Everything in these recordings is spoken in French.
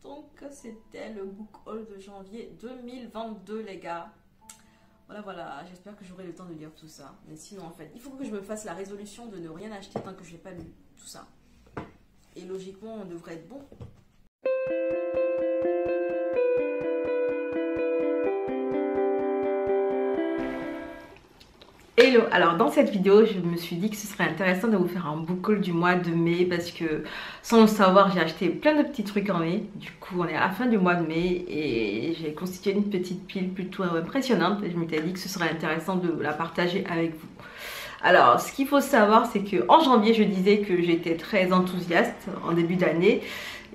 Donc c'était le book haul de janvier 2022 les gars. Voilà, j'espère que j'aurai le temps de lire tout ça. Mais sinon en fait, il faut que je me fasse la résolution de ne rien acheter tant que je n'ai pas lu tout ça. Et logiquement on devrait être bon. Hello, alors dans cette vidéo je me suis dit que ce serait intéressant de vous faire un book haul du mois de mai parce que sans le savoir j'ai acheté plein de petits trucs en mai. Du coup on est à la fin du mois de mai et j'ai constitué une petite pile plutôt impressionnante et je m'étais dit que ce serait intéressant de la partager avec vous. Alors ce qu'il faut savoir c'est que en janvier je disais que j'étais très enthousiaste en début d'année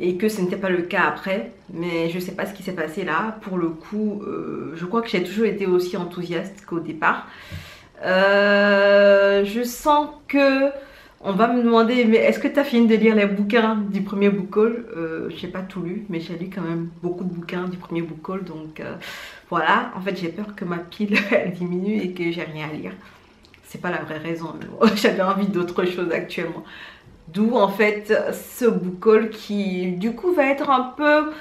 et que ce n'était pas le cas après, mais je sais pas ce qui s'est passé là. Pour le coup je crois que j'ai toujours été aussi enthousiaste qu'au départ. Je sens que on va me demander mais est-ce que tu as fini de lire les bouquins du premier book haul? J'ai pas tout lu mais j'ai lu quand même beaucoup de bouquins du premier book haul, donc voilà. En fait j'ai peur que ma pile elle diminue et que j'ai rien à lire. C'est pas la vraie raison, j'avais envie d'autre chose actuellement, d'où en fait ce book haul qui du coup va être un peu,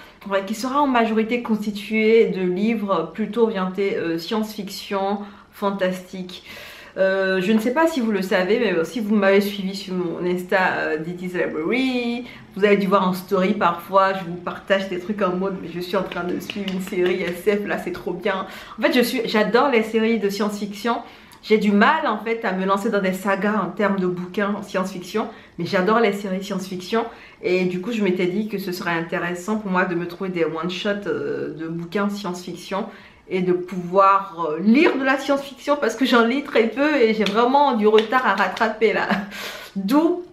qui sera en majorité constitué de livres plutôt orientés science-fiction, fantastique. Je ne sais pas si vous le savez, mais si vous m'avez suivi sur mon Insta Didi's Library, vous avez dû voir en story parfois, je vous partage des trucs en mode mais je suis en train de suivre une série SF, là c'est trop bien. En fait j'adore les séries de science-fiction. J'ai du mal en fait à me lancer dans des sagas en termes de bouquins en science-fiction, mais j'adore les séries science-fiction et du coup je m'étais dit que ce serait intéressant pour moi de me trouver des one-shots de bouquins science-fiction et de pouvoir lire de la science-fiction parce que j'en lis très peu et j'ai vraiment du retard à rattraper là. D'où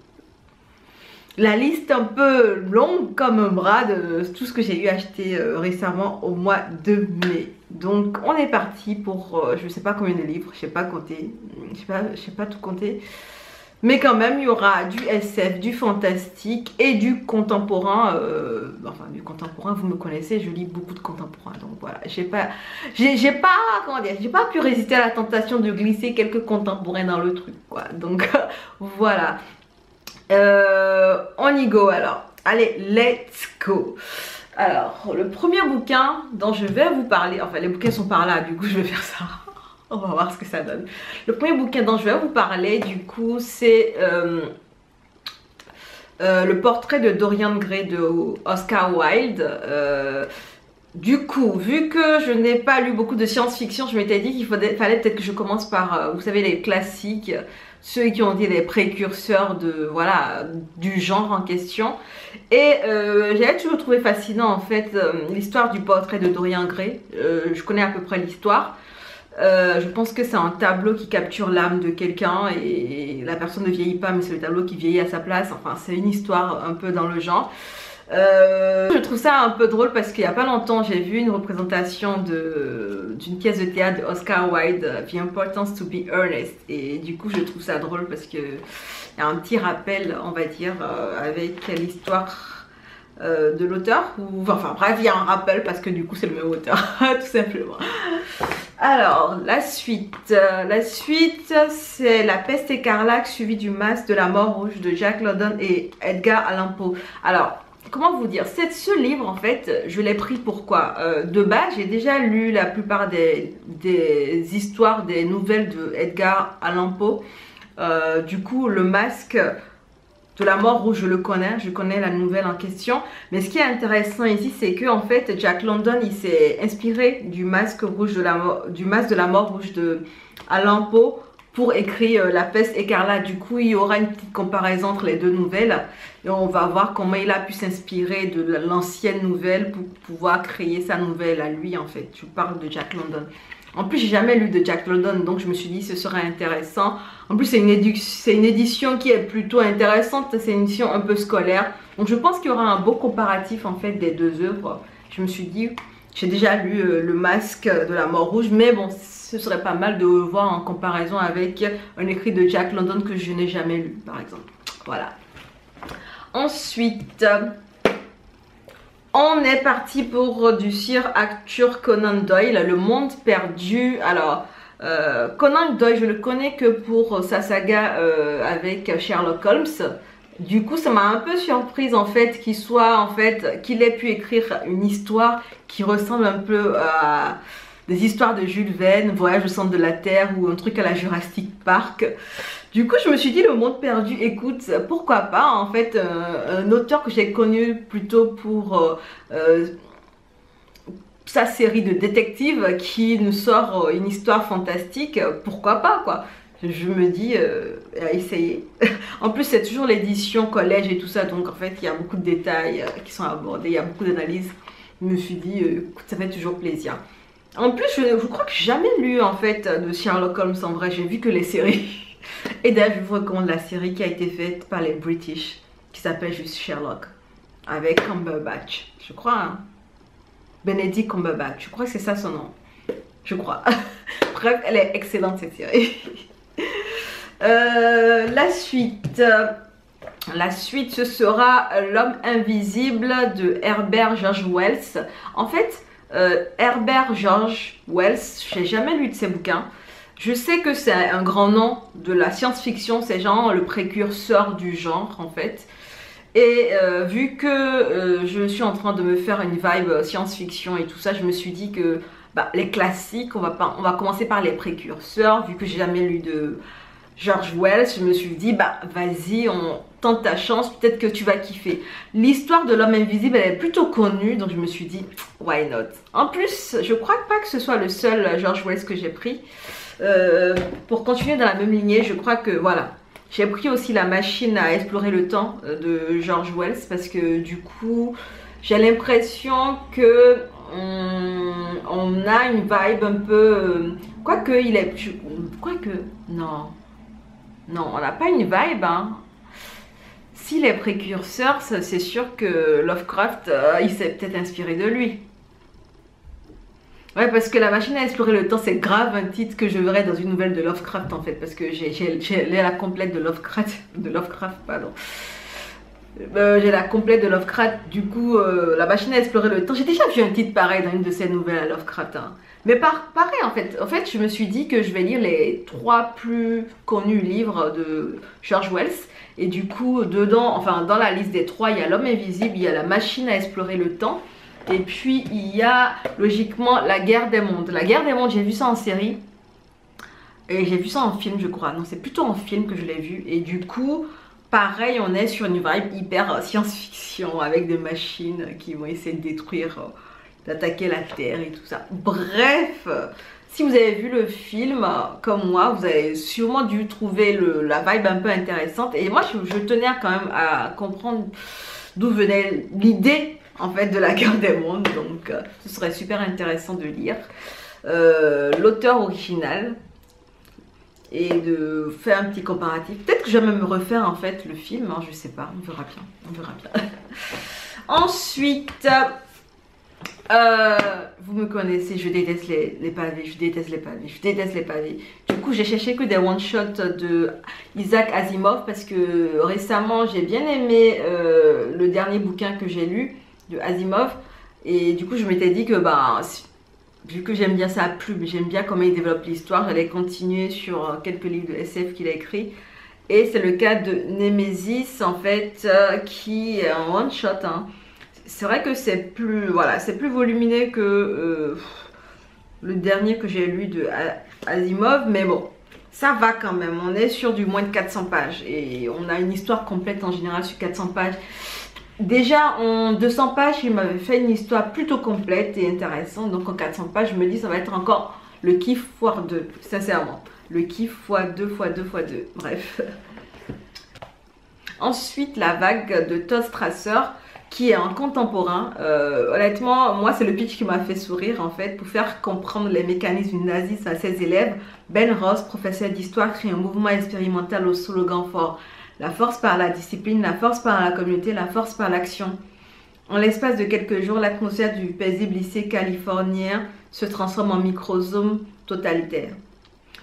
la liste un peu longue comme un bras de tout ce que j'ai eu acheté récemment au mois de mai. Donc on est parti pour je sais pas combien de livres, je sais pas compter, je sais pas tout compter. Mais quand même, il y aura du SF, du fantastique et du contemporain. Enfin, du contemporain, vous me connaissez, je lis beaucoup de contemporain. Donc voilà, j'ai pas pu résister à la tentation de glisser quelques contemporains dans le truc, quoi. Donc voilà. On y go alors. Allez, let's go. Alors, le premier bouquin dont je vais vous parler, enfin les bouquins sont par là, du coup je vais faire ça. On va voir ce que ça donne. Le premier bouquin dont je vais vous parler, du coup, c'est le portrait de Dorian Gray de Oscar Wilde. Du coup, vu que je n'ai pas lu beaucoup de science-fiction, je m'étais dit qu'il fallait peut-être que je commence par, vous savez, les classiques, ceux qui ont été les précurseurs de, voilà, du genre en question. Et j'avais toujours trouvé fascinant en fait l'histoire du portrait de Dorian Gray. Je connais à peu près l'histoire. Je pense que c'est un tableau qui capture l'âme de quelqu'un et la personne ne vieillit pas mais c'est le tableau qui vieillit à sa place. Enfin c'est une histoire un peu dans le genre. Je trouve ça un peu drôle parce qu'il n'y a pas longtemps j'ai vu une représentation d'une pièce de théâtre de Oscar Wilde, The Importance to be Earnest, et du coup je trouve ça drôle parce que il y a un petit rappel on va dire avec l'histoire de l'auteur, enfin bref il y a un rappel parce que du coup c'est le même auteur tout simplement. Alors la suite c'est La peste écarlate suivie du masque de la mort rouge de Jack London et Edgar Allan Poe. Alors comment vous dire, ce livre en fait je l'ai pris pourquoi de base j'ai déjà lu la plupart des histoires, des nouvelles de Edgar Allan Poe. Du coup le masque de la mort rouge, je connais la nouvelle en question. Mais ce qui est intéressant ici, c'est que en fait, Jack London, il s'est inspiré du masque rouge de la mort rouge de Allan Poe pour écrire La peste écarlate. Du coup, il y aura une petite comparaison entre les deux nouvelles et on va voir comment il a pu s'inspirer de l'ancienne nouvelle pour pouvoir créer sa nouvelle à lui. En fait, je parle de Jack London. En plus, j'ai jamais lu de Jack London, donc je me suis dit ce serait intéressant. En plus, c'est une édition qui est plutôt intéressante, c'est une édition un peu scolaire. Donc je pense qu'il y aura un beau comparatif en fait des deux œuvres. Je me suis dit, j'ai déjà lu Le masque de la mort rouge, mais bon, ce serait pas mal de voir en comparaison avec un écrit de Jack London que je n'ai jamais lu, par exemple. Voilà. Ensuite, on est parti pour du Sir Arthur Conan Doyle, Le Monde Perdu. Alors, Conan Doyle, je le connais que pour sa saga avec Sherlock Holmes. Du coup, ça m'a un peu surprise en fait qu'il ait pu écrire une histoire qui ressemble un peu à des histoires de Jules Verne, Voyage au centre de la Terre ou un truc à la Jurassic Park. Du coup, je me suis dit, le monde perdu, écoute, pourquoi pas, en fait, un auteur que j'ai connu plutôt pour sa série de détectives qui nous sort une histoire fantastique, pourquoi pas, quoi. Je me dis, à essayer. En plus, c'est toujours l'édition collège et tout ça, donc en fait, il y a beaucoup de détails qui sont abordés, il y a beaucoup d'analyses. Je me suis dit, écoute, ça fait toujours plaisir. En plus, je crois que j'ai jamais lu, en fait, de Sherlock Holmes, en vrai, j'ai vu que les séries. Et d'ailleurs, je vous recommande la série qui a été faite par les British, qui s'appelle juste Sherlock, avec Cumberbatch, je crois, hein. Benedict Cumberbatch, je crois que c'est ça son nom, je crois. Bref, elle est excellente cette série. La suite, ce sera L'homme invisible de Herbert George Wells. En fait, Herbert George Wells, j'ai jamais lu de ses bouquins. Je sais que c'est un grand nom de la science-fiction, c'est genre le précurseur du genre en fait. Et vu que je suis en train de me faire une vibe science-fiction et tout ça, je me suis dit que bah, les classiques, on va commencer par les précurseurs. Vu que j'ai jamais lu de George Wells, je me suis dit, bah vas-y, on tente ta chance, peut-être que tu vas kiffer. L'histoire de l'homme invisible, elle est plutôt connue, donc je me suis dit, why not? En plus, je crois pas que ce soit le seul George Wells que j'ai pris. Pour continuer dans la même lignée, je crois que voilà, j'ai pris aussi La machine à explorer le temps de George Wells parce que du coup, j'ai l'impression que on a une vibe un peu, quoique il est, quoique non, on n'a pas une vibe, hein. S'il est précurseur, c'est sûr que Lovecraft, il s'est peut-être inspiré de lui. Ouais, parce que La machine à explorer le temps, c'est grave un titre que je verrais dans une nouvelle de Lovecraft en fait, parce que j'ai la complète de Lovecraft, pardon. J'ai la complète de Lovecraft, du coup, La machine à explorer le temps, j'ai déjà vu un titre pareil dans une de ces nouvelles à Lovecraft, hein. Mais pareil en fait, je me suis dit que je vais lire les 3 plus connus livres de George Wells. Et du coup, dedans, enfin dans la liste des 3, il y a L'homme invisible, il y a La machine à explorer le temps. Et puis il y a logiquement La guerre des mondes. La guerre des mondes, j'ai vu ça en série. Et j'ai vu ça en film, je crois. Non, c'est plutôt en film que je l'ai vu. Et du coup, pareil, on est sur une vibe hyper science-fiction avec des machines qui vont essayer de détruire, d'attaquer la Terre et tout ça. Bref, si vous avez vu le film comme moi, vous avez sûrement dû trouver la vibe un peu intéressante. Et moi, je tenais quand même à comprendre d'où venait l'idée en fait de La guerre des mondes. Donc, ce serait super intéressant de lire l'auteur original et de faire un petit comparatif. Peut-être que je vais même me refaire en fait le film, hein, je sais pas, on verra bien, on verra bien. Ensuite, vous me connaissez, je déteste les pavés, je déteste les pavés, je déteste les pavés. Du coup, j'ai cherché que des one-shots de Isaac Asimov parce que récemment, j'ai bien aimé le dernier bouquin que j'ai lu de Asimov. Et du coup, je m'étais dit que bah, vu que j'aime bien sa plume, j'aime bien comment il développe l'histoire, j'allais continuer sur quelques livres de SF qu'il a écrit. Et c'est le cas de Nemesis en fait, qui est un one-shot, hein. C'est vrai que c'est plus, voilà, c'est plus volumineux que le dernier que j'ai lu de Asimov, mais bon, ça va quand même. On est sur du moins de 400 pages et on a une histoire complète en général sur 400 pages. Déjà en 200 pages, il m'avait fait une histoire plutôt complète et intéressante. Donc en 400 pages, je me dis ça va être encore le kiff x 2, sincèrement. Le kiff x 2 x 2 x 2, bref. Ensuite, La vague de Todd Strasser, qui est un contemporain. Honnêtement, moi, c'est le pitch qui m'a fait sourire, en fait. Pour faire comprendre les mécanismes du nazisme à ses élèves, Ben Ross, professeur d'histoire, crée un mouvement expérimental au slogan fort. La force par la discipline, la force par la communauté, la force par l'action. En l'espace de quelques jours, l'atmosphère du paisible lycée californien se transforme en microcosme totalitaire.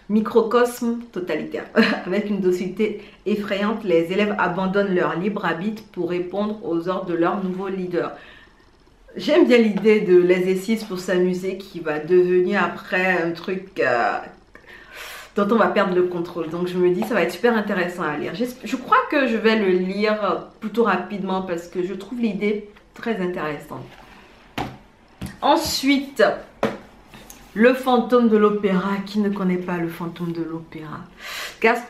Microcosme totalitaire. Avec une docilité effrayante, les élèves abandonnent leur libre arbitre pour répondre aux ordres de leur nouveau leader. J'aime bien l'idée de l'exercice pour s'amuser qui va devenir après un truc dont on va perdre le contrôle. Donc je me dis ça va être super intéressant à lire. Je crois que je vais le lire plutôt rapidement parce que je trouve l'idée très intéressante. Ensuite, Le fantôme de l'opéra. Qui ne connaît pas Le fantôme de l'opéra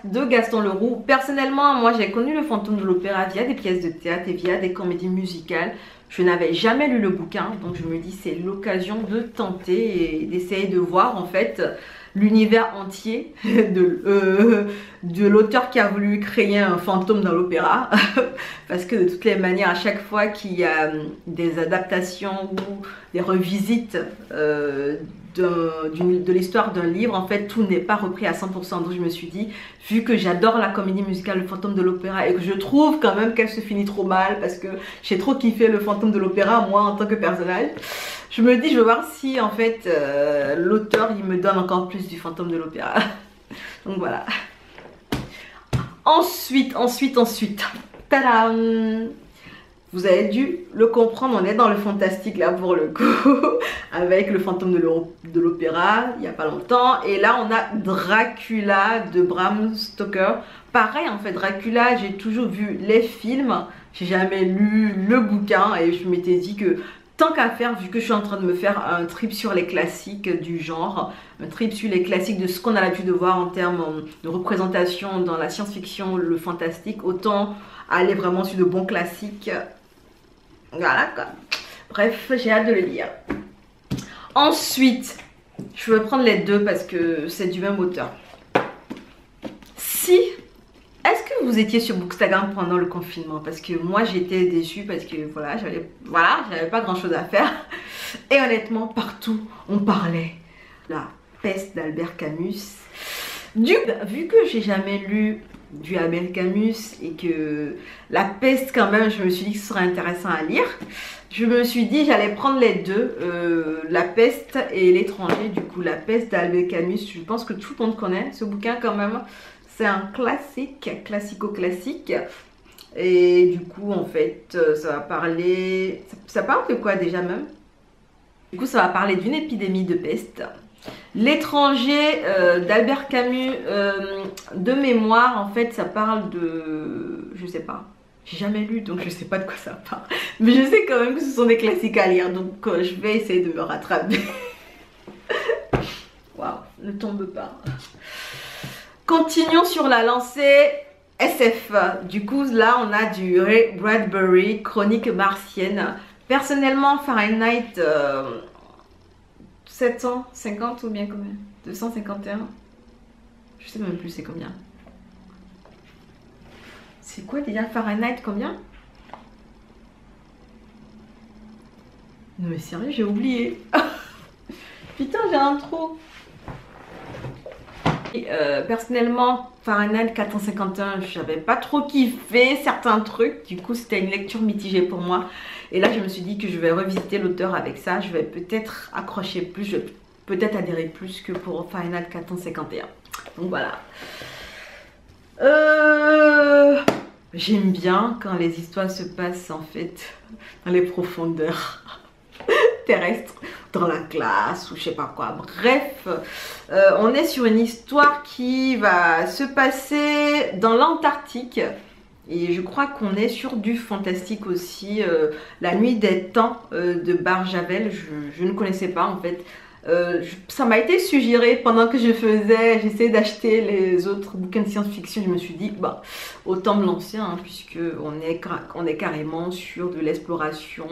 de Gaston Leroux. Personnellement, moi j'ai connu Le fantôme de l'opéra via des pièces de théâtre et via des comédies musicales. Je n'avais jamais lu le bouquin, donc je me dis c'est l'occasion de tenter et d'essayer de voir en fait l'univers entier de l'auteur qui a voulu créer un fantôme dans l'opéra. Parce que de toutes les manières, à chaque fois qu'il y a des adaptations ou des revisites de l'histoire d'un livre, en fait tout n'est pas repris à 100%. Donc je me suis dit, vu que j'adore la comédie musicale Le fantôme de l'opéra et que je trouve quand même qu'elle se finit trop mal parce que j'ai trop kiffé Le fantôme de l'opéra moi en tant que personnage, je me dis je veux voir si en fait l'auteur il me donne encore plus du fantôme de l'opéra. Donc voilà. Ensuite, tadam! Vous avez dû le comprendre, on est dans le fantastique là pour le coup, avec Le fantôme de l'opéra, il n'y a pas longtemps. Et là on a Dracula de Bram Stoker. Pareil en fait, Dracula, j'ai toujours vu les films, j'ai jamais lu le bouquin et je m'étais dit que tant qu'à faire, vu que je suis en train de me faire un trip sur les classiques du genre, un trip sur les classiques de ce qu'on a l'habitude de voir en termes de représentation dans la science-fiction, le fantastique, autant aller vraiment sur de bons classiques. Voilà quoi. Bref, j'ai hâte de le lire. Ensuite, je vais prendre les deux parce que c'est du même auteur. Est-ce que vous étiez sur Bookstagram pendant le confinement? Parce que moi j'étais déçue parce que voilà, j'avais pas grand chose à faire. Et honnêtement, partout on parlait de La peste d'Albert Camus. Vu que j'ai jamais lu du Albert Camus et que La peste quand même, je me suis dit que ce serait intéressant à lire. Je me suis dit j'allais prendre les deux, La peste et L'étranger. Du coup, La peste d'Albert Camus, je pense que tout le monde connaît ce bouquin quand même. C'est un classique, classico-classique. Et du coup, en fait, ça va parler... Ça parle de quoi déjà même? Du coup, ça va parler d'une épidémie de peste. L'étranger d'Albert Camus, de mémoire, en fait, ça parle de... Je sais pas. J'ai jamais lu, donc je sais pas de quoi ça parle. Mais je sais quand même que ce sont des classiques à lire, donc je vais essayer de me rattraper. Waouh, ne tombe pas. Continuons sur la lancée SF. Du coup, là, on a du Ray Bradbury, Chronique martienne. Personnellement, Fahrenheit 750 ou bien combien? 251? Je sais même plus c'est combien. C'est quoi déjà Fahrenheit combien? Non mais sérieux, j'ai oublié. Putain, j'ai un trou. Personnellement, Fahrenheit 451, j'avais pas trop kiffé certains trucs. Du coup, c'était une lecture mitigée pour moi. Et là, je me suis dit que je vais revisiter l'auteur avec ça. Je vais peut-être accrocher plus, je vais peut-être adhérer plus que pour Fahrenheit 451. Donc voilà. J'aime bien quand les histoires se passent en fait dans les profondeurs terrestres, dans la glace ou je sais pas quoi. Bref, on est sur une histoire qui va se passer dans l'Antarctique. Et je crois qu'on est sur du fantastique aussi. La nuit des temps de Barjavel, je ne connaissais pas en fait. Ça m'a été suggéré pendant que j'essayais d'acheter les autres bouquins de science-fiction. Je me suis dit, bah, autant me lancer, hein, puisque on est carrément sur de l'exploration.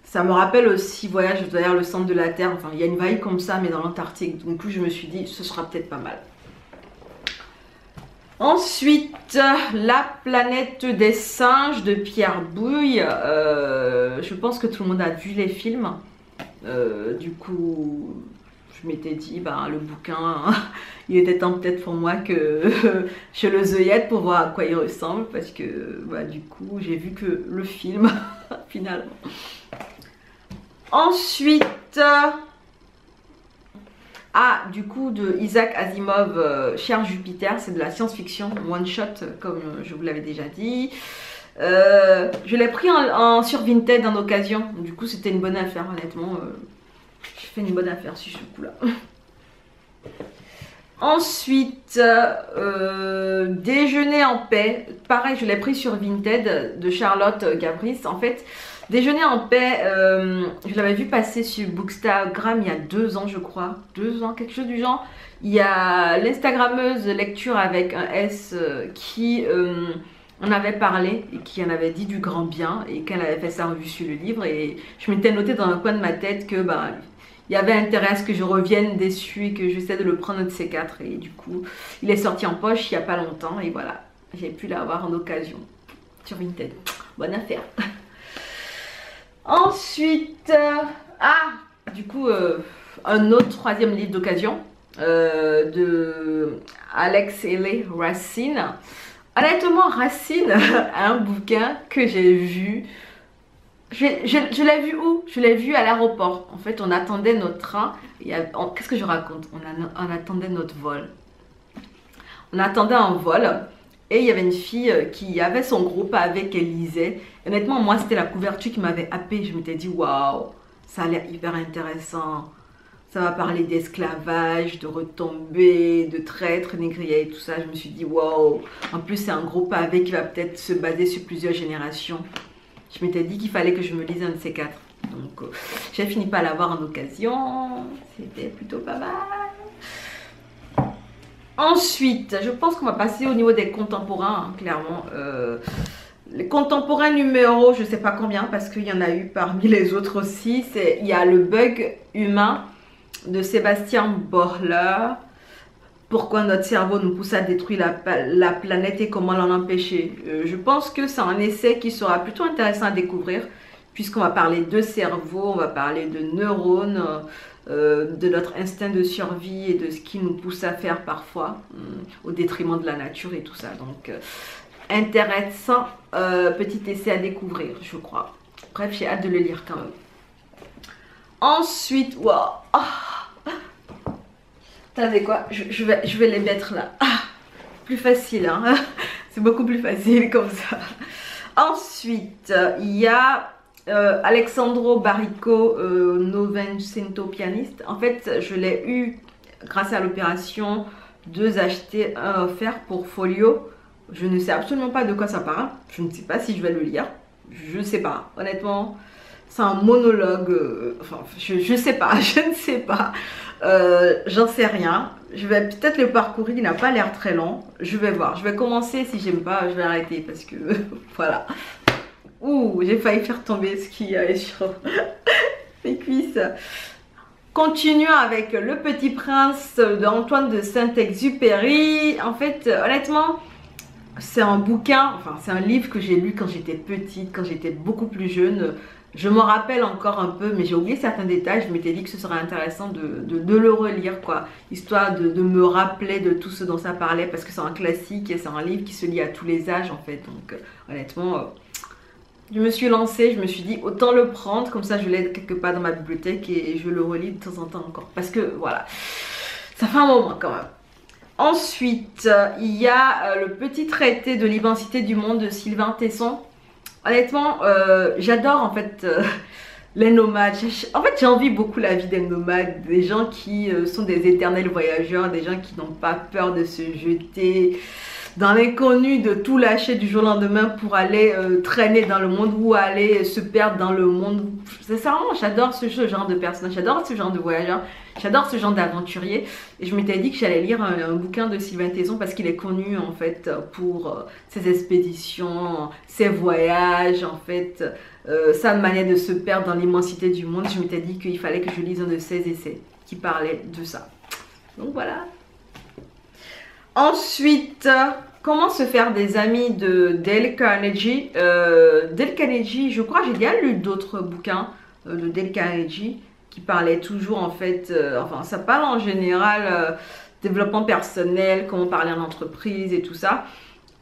Ça me rappelle aussi Voyage derrière le centre de la Terre. Enfin, il y a une vibe comme ça, mais dans l'Antarctique. Donc, je me suis dit, ce sera peut-être pas mal. Ensuite, La planète des singes de Pierre Boulle. Je pense que tout le monde a vu les films. Du coup, je m'étais dit, bah, le bouquin, il était temps peut-être pour moi que je le zeuillette pour voir à quoi il ressemble. Parce que, bah, du coup, j'ai vu que le film, finalement. Ensuite, du coup, de Isaac Asimov, Cher Jupiter, c'est de la science-fiction, one shot, comme je vous l'avais déjà dit. Je l'ai pris sur Vinted en occasion, du coup, c'était une bonne affaire, honnêtement. J'ai fait une bonne affaire sur ce coup-là. Ensuite, Déjeuner en paix. Pareil, je l'ai pris sur Vinted de Charlotte Gabris. En fait, Déjeuner en paix, je l'avais vu passer sur Bookstagram il y a 2 ans, je crois. 2 ans, quelque chose du genre. Il y a l'instagrammeuse lecture avec un S qui en avait parlé et qui en avait dit du grand bien et qu'elle avait fait sa revue sur le livre. Et je m'étais noté dans un coin de ma tête que bah, il y avait intérêt à ce que je revienne dessus et que j'essaie de le prendre de ces quatre. Et du coup, il est sorti en poche il n'y a pas longtemps. Et voilà, j'ai pu l'avoir en occasion sur Vinted. Bonne affaire. Ensuite, du coup, un autre troisième livre d'occasion de Alex Haley, Racine. Honnêtement, Racine, un bouquin que j'ai vu. Je l'ai vu où? Je l'ai vu à l'aéroport. En fait, on attendait notre train. Qu'est-ce que je raconte? On attendait notre vol. On attendait un vol. Et il y avait une fille qui avait son groupe avec, elle lisait. Honnêtement, moi, c'était la couverture qui m'avait happée. Je m'étais dit, waouh, ça a l'air hyper intéressant. Ça va parler d'esclavage, de retombées, de traîtres, négriers et tout ça. Je me suis dit, waouh. En plus, c'est un groupe avec qui va peut-être se baser sur plusieurs générations. Je m'étais dit qu'il fallait que je me lise un de ces quatre. Donc, j'ai fini par l'avoir en occasion. C'était plutôt pas mal. Ensuite, je pense qu'on va passer au niveau des contemporains, hein, clairement. Les contemporains numéro, je ne sais pas combien, parce qu'il y en a eu parmi les autres aussi. Il y a Le Bug Humain de Sébastien Borler. Pourquoi notre cerveau nous pousse à détruire la planète et comment l'en empêcher. Je pense que c'est un essai qui sera plutôt intéressant à découvrir, puisqu'on va parler de cerveau, on va parler de neurones, de notre instinct de survie et de ce qui nous pousse à faire parfois, au détriment de la nature et tout ça. Donc, intéressant petit essai à découvrir, je crois. Bref, j'ai hâte de le lire quand même. Ensuite, waouh, savez quoi, je vais les mettre là. Plus facile, hein. C'est beaucoup plus facile comme ça. Ensuite, il y a Alexandro Barrico, Novecento pianiste. En fait, je l'ai eu grâce à l'opération 2 achetés, 1 offert pour Folio. Je ne sais absolument pas de quoi ça parle. Je ne sais pas si je vais le lire. Je ne sais pas. Honnêtement, c'est un monologue. Enfin, je ne sais pas. Je ne sais pas. J'en sais rien. Je vais peut-être le parcourir. Il n'a pas l'air très long. Je vais voir. Je vais commencer. Si j'aime pas, je vais arrêter parce que voilà. Ouh, j'ai failli faire tomber ce qui est sur mes cuisses. Continuons avec Le Petit Prince d'Antoine de Saint-Exupéry. En fait, honnêtement, c'est un bouquin, enfin c'est un livre que j'ai lu quand j'étais petite, quand j'étais beaucoup plus jeune. Je m'en rappelle encore un peu, mais j'ai oublié certains détails. Je m'étais dit que ce serait intéressant de le relire, quoi. Histoire de me rappeler de tout ce dont ça parlait, parce que c'est un classique et c'est un livre qui se lit à tous les âges, en fait. Donc, honnêtement, je me suis lancée, je me suis dit, autant le prendre, comme ça je l'ai quelque part dans ma bibliothèque et je le relis de temps en temps encore. Parce que, voilà, ça fait un moment quand même. Ensuite, il y a le petit traité de l'immensité du monde de Sylvain Tesson. Honnêtement, j'adore en fait les nomades. En fait, j'ai envie beaucoup la vie des nomades, des gens qui sont des éternels voyageurs, des gens qui n'ont pas peur de se jeter dans l'inconnu, de tout lâcher du jour au lendemain pour aller traîner dans le monde ou aller se perdre dans le monde. Sincèrement, j'adore ce genre de personnes, j'adore ce genre de voyageurs, j'adore ce genre d'aventuriers. Et je m'étais dit que j'allais lire un bouquin de Sylvain Tesson parce qu'il est connu en fait pour ses expéditions, ses voyages, en fait, sa manière de se perdre dans l'immensité du monde. Je m'étais dit qu'il fallait que je lise un de ses essais qui parlait de ça. Donc voilà. Ensuite, comment se faire des amis de Dale Carnegie. Dale Carnegie, je crois que j'ai déjà lu d'autres bouquins de Dale Carnegie qui parlaient toujours en fait, enfin ça parle en général développement personnel, comment parler en entreprise et tout ça.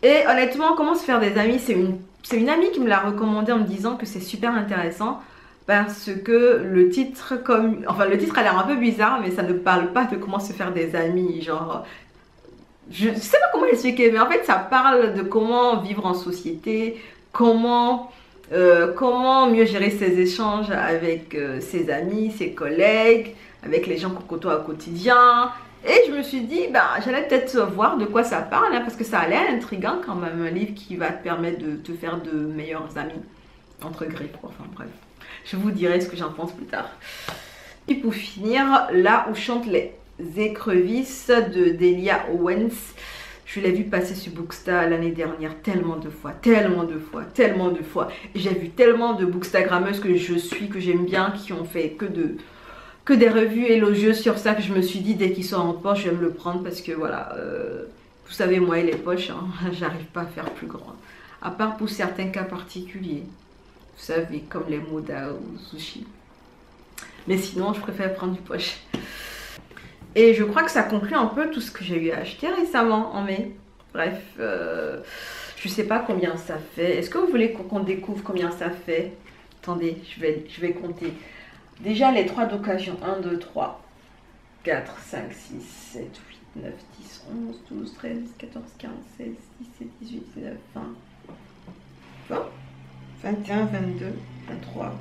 Et honnêtement, comment se faire des amis, c'est une amie qui me l'a recommandé en me disant que c'est super intéressant. Parce que le titre, le titre a l'air un peu bizarre, mais ça ne parle pas de comment se faire des amis, genre... Je ne sais pas comment l'expliquer, mais en fait ça parle de comment vivre en société, comment mieux gérer ses échanges avec ses amis, ses collègues, avec les gens qu'on côtoie au quotidien, Et je me suis dit, bah, j'allais peut-être voir de quoi ça parle, hein, parce que ça a l'air intriguant quand même, un livre qui va te permettre de te faire de meilleurs amis, entre griffes, enfin bref. Je vous dirai ce que j'en pense plus tard. Et pour finir, Là où chantent les écrevisses de Delia Owens. Je l'ai vu passer sur Bookstar l'année dernière tellement de fois, tellement de fois, tellement de fois. J'ai vu tellement de bookstagrammeuses que je suis, que j'aime bien, qui ont fait que des revues élogieuses sur ça, que je me suis dit dès qu'ils sont en poche, je vais me le prendre parce que voilà, vous savez moi et les poches, hein, j'arrive pas à faire plus grand. À part pour certains cas particuliers, vous savez, comme les moda ou sushi. Mais sinon, je préfère prendre du poche. Et je crois que ça conclut un peu tout ce que j'ai eu à acheter récemment en mai. Bref, je sais pas combien ça fait. Est-ce que vous voulez qu'on découvre combien ça fait? Attendez, je vais compter. Déjà les 3 d'occasion. 1, 2, 3, 4, 5, 6, 7, 8, 9, 10, 11, 12, 13, 14, 15, 16, 17, 18, 19, 20, 20, 21, 22, 23.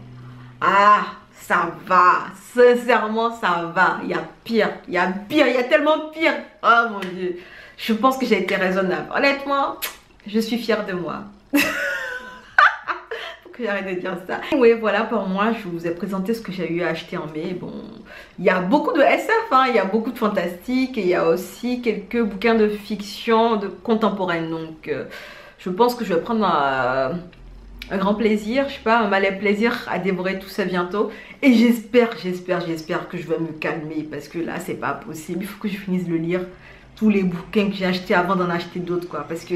Ah, ça va, sincèrement ça va, il y a pire, il y a pire, il y a tellement pire. Oh mon Dieu, je pense que j'ai été raisonnable. Honnêtement, je suis fière de moi. Faut que j'arrête de dire ça. Oui, voilà pour moi, je vous ai présenté ce que j'ai eu à acheter en mai. Bon, il y a beaucoup de SF, hein, il y a beaucoup de fantastique et il y a aussi quelques bouquins de fiction de contemporaine. Donc, je pense que je vais prendre un grand plaisir, je sais pas, un malais plaisir à dévorer tout ça bientôt. Et j'espère que je vais me calmer parce que là, c'est pas possible. Il faut que je finisse de lire tous les bouquins que j'ai achetés avant d'en acheter d'autres, quoi. Parce que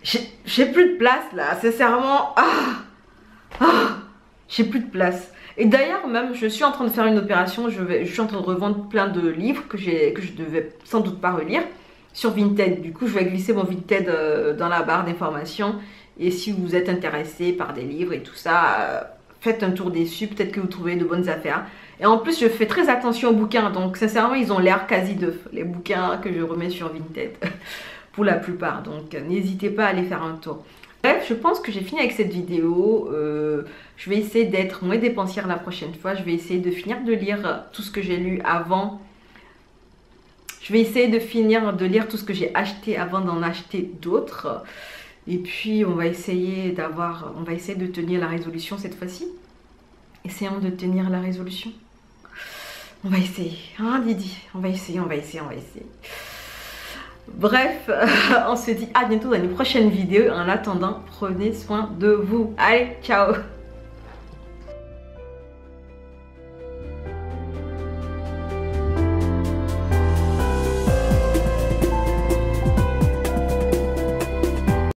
j'ai plus de place, là. Sincèrement, j'ai plus de place. Et d'ailleurs, même, je suis en train de faire une opération. Je suis en train de revendre plein de livres que je devais sans doute pas relire sur Vinted. Du coup, je vais glisser mon Vinted dans la barre d'informations. Et si vous êtes intéressé par des livres et tout ça, faites un tour dessus, peut-être que vous trouvez de bonnes affaires. Et en plus, je fais très attention aux bouquins, donc sincèrement, ils ont l'air quasi neufs, les bouquins que je remets sur Vinted, pour la plupart. Donc, n'hésitez pas à aller faire un tour. Bref, je pense que j'ai fini avec cette vidéo. Je vais essayer d'être moins dépensière la prochaine fois. Je vais essayer de finir de lire tout ce que j'ai lu avant. Je vais essayer de finir de lire tout ce que j'ai acheté avant d'en acheter d'autres. Et puis on va essayer de tenir la résolution cette fois-ci. Essayons de tenir la résolution. On va essayer, hein Didi? On va essayer. Bref, on se dit à bientôt dans une prochaine vidéo. En attendant, prenez soin de vous. Allez, ciao!